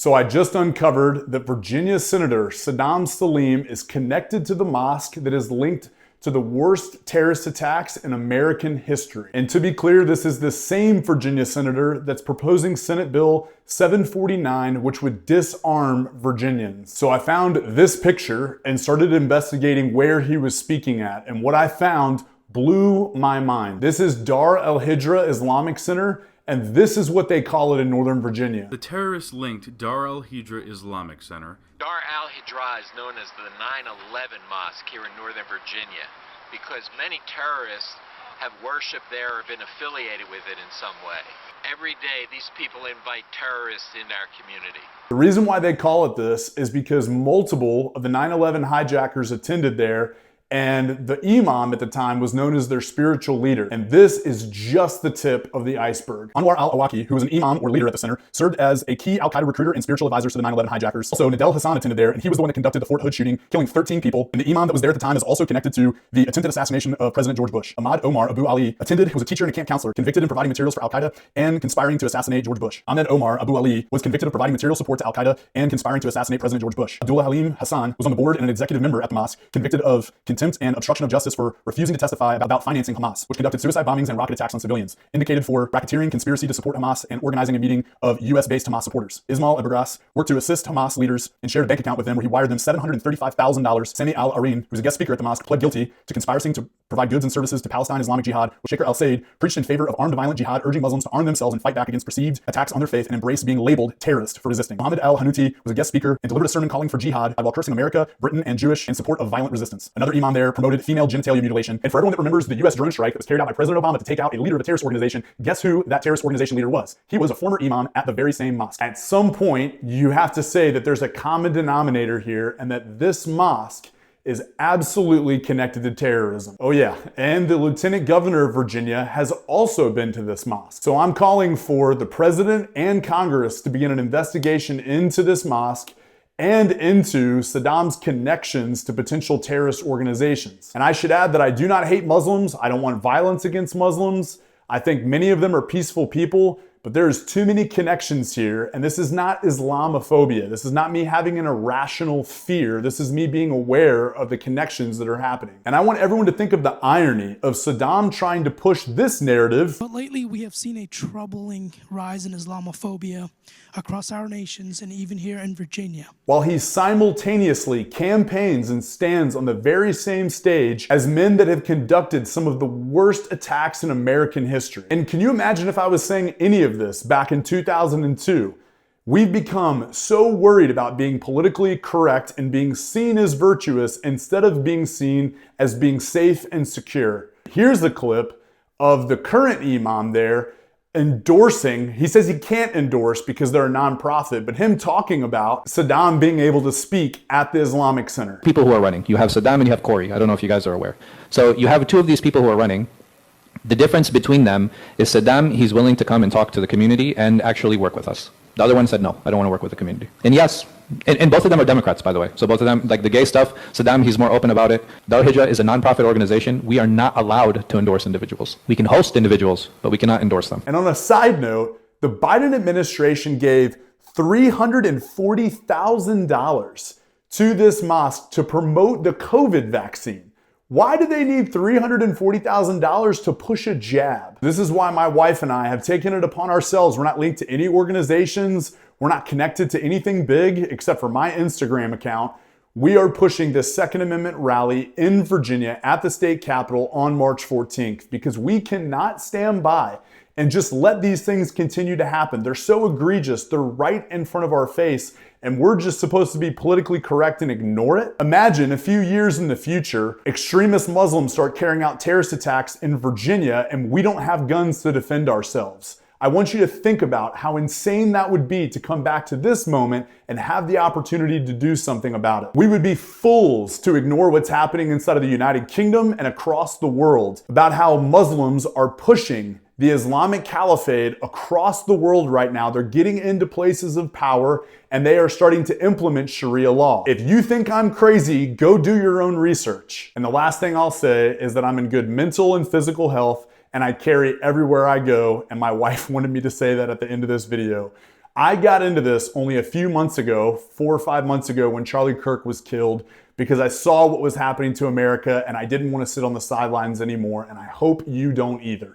So I just uncovered that Virginia Senator Saddam Salim is connected to the mosque that is linked to the worst terrorist attacks in American history. And to be clear, this is the same Virginia senator that's proposing Senate Bill 749, which would disarm Virginians. So I found this picture and started investigating where he was speaking at. And what I found blew my mind. This is Dar Al-Hijrah Islamic Center, and this is what they call it in Northern Virginia. The terrorist-linked Dar Al-Hijrah Islamic Center. Dar Al-Hijrah is known as the 9/11 Mosque here in Northern Virginia because many terrorists have worshiped there or been affiliated with it in some way. Every day, these people invite terrorists into our community. The reason why they call it this is because multiple of the 9/11 hijackers attended there, and the imam at the time was known as their spiritual leader. And this is just the tip of the iceberg. Anwar al-Awlaki, who was an imam or leader at the center, served as a key Al-Qaeda recruiter and spiritual advisor to the 9/11 hijackers. Also, Nadel Hassan attended there, and he was the one that conducted the Fort Hood shooting, killing 13 people. And the imam that was there at the time is also connected to the attempted assassination of President George Bush. Ahmad Omar Abu Ali attended, was a teacher and a camp counselor, convicted in providing materials for Al-Qaeda and conspiring to assassinate George Bush. Ahmed Omar Abu Ali was convicted of providing material support to Al-Qaeda and conspiring to assassinate President George Bush. Abdullah Halim Hassan was on the board and an executive member at the mosque, convicted of contempt and obstruction of justice for refusing to testify about financing Hamas, which conducted suicide bombings and rocket attacks on civilians, indicated for racketeering, conspiracy to support Hamas, and organizing a meeting of US-based Hamas supporters. Ismail Abergas worked to assist Hamas leaders and shared a bank account with them where he wired them $735,000. Sami al-Areen, who's a guest speaker at the mosque, pled guilty to conspiring to provide goods and services to Palestine Islamic Jihad, while Sheikh al-Said preached in favor of armed violent jihad, urging Muslims to arm themselves and fight back against perceived attacks on their faith and embrace being labeled terrorist for resisting. Mohammed al-Hanuti was a guest speaker and delivered a sermon calling for jihad while cursing America, Britain, and Jewish in support of violent resistance. Another imam there promoted female genitalia mutilation. And for everyone that remembers the US drone strike that was carried out by President Obama to take out a leader of a terrorist organization, guess who that terrorist organization leader was? He was a former imam at the very same mosque. At some point, you have to say that there's a common denominator here and that this mosque is absolutely connected to terrorism. Oh yeah, and the Lieutenant Governor of Virginia has also been to this mosque. So I'm calling for the President and Congress to begin an investigation into this mosque and into Saddam's connections to potential terrorist organizations. And I should add that I do not hate Muslims. I don't want violence against Muslims. I think many of them are peaceful people, but there's too many connections here, and this is not Islamophobia. This is not me having an irrational fear. This is me being aware of the connections that are happening. And I want everyone to think of the irony of Saddam trying to push this narrative. But lately we have seen a troubling rise in Islamophobia across our nations and even here in Virginia, while he simultaneously campaigns and stands on the very same stage as men that have conducted some of the worst attacks in American history. And can you imagine if I was saying any of this back in 2002? We've become so worried about being politically correct and being seen as virtuous instead of being seen as being safe and secure. Here's the clip of the current imam there endorsing, he says he can't endorse because they're a nonprofit, but him talking about Saddam being able to speak at the Islamic Center. People who are running. You have Saddam and you have Corey. I don't know if you guys are aware. So you have two of these people who are running. The difference between them is Saddam, he's willing to come and talk to the community and actually work with us. The other one said, no, I don't want to work with the community. And yes, and both of them are Democrats, by the way. So both of them, like the gay stuff, Saddam, he's more open about it. Dar Hijrah is a nonprofit organization. We are not allowed to endorse individuals. We can host individuals, but we cannot endorse them. And on a side note, the Biden administration gave $340,000 to this mosque to promote the COVID vaccine. Why do they need $340,000 to push a jab? This is why my wife and I have taken it upon ourselves. We're not linked to any organizations. We're not connected to anything big except for my Instagram account. We are pushing this Second Amendment rally in Virginia at the state capitol on March 14th because we cannot stand by and just let these things continue to happen. They're so egregious. They're right in front of our face, and we're just supposed to be politically correct and ignore it. Imagine a few years in the future, extremist Muslims start carrying out terrorist attacks in Virginia and we don't have guns to defend ourselves. I want you to think about how insane that would be to come back to this moment and have the opportunity to do something about it. We would be fools to ignore what's happening inside of the United Kingdom and across the world about how Muslims are pushing the Islamic Caliphate across the world right now. They're getting into places of power and they are starting to implement Sharia law. If you think I'm crazy, go do your own research. And the last thing I'll say is that I'm in good mental and physical health and I carry everywhere I go. And my wife wanted me to say that at the end of this video. I got into this only a few months ago, 4 or 5 months ago, when Charlie Kirk was killed, because I saw what was happening to America and I didn't want to sit on the sidelines anymore, and I hope you don't either.